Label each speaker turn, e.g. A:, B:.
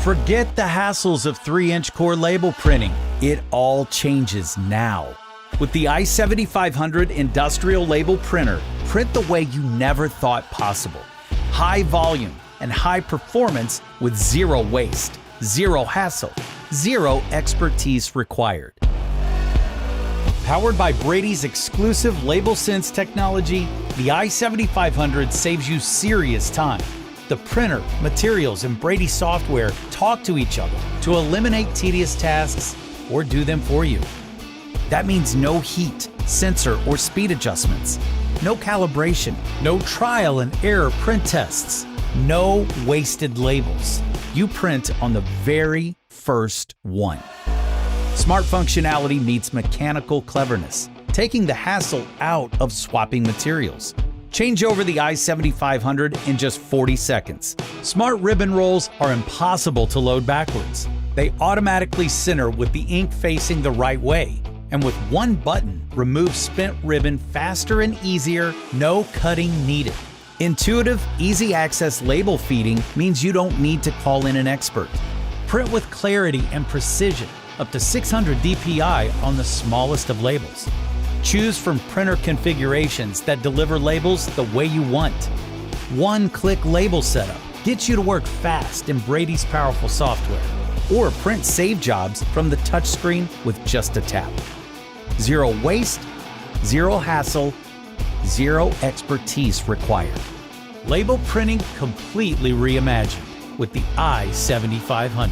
A: Forget the hassles of 3-inch core label printing. It all changes now. With the i7500 industrial label printer, print the way you never thought possible. High volume and high performance with zero waste, zero hassle, zero expertise required. Powered by Brady's exclusive LabelSense technology, the i7500 saves you serious time. The printer, materials, and Brady software talk to each other to eliminate tedious tasks or do them for you. That means no heat, sensor, or speed adjustments, no calibration, no trial and error print tests, no wasted labels. You print on the very first one. Smart functionality meets mechanical cleverness, taking the hassle out of swapping materials. Change over the i7500 in just 40 seconds. Smart ribbon rolls are impossible to load backwards. They automatically center with the ink facing the right way. And with one button, remove spent ribbon faster and easier, no cutting needed. Intuitive, easy access label feeding means you don't need to call in an expert. Print with clarity and precision, up to 600 dpi on the smallest of labels. Choose from printer configurations that deliver labels the way you want. One-click label setup gets you to work fast in Brady's powerful software, or print save jobs from the touchscreen with just a tap. Zero waste, zero hassle, zero expertise required. Label printing completely reimagined with the i7500.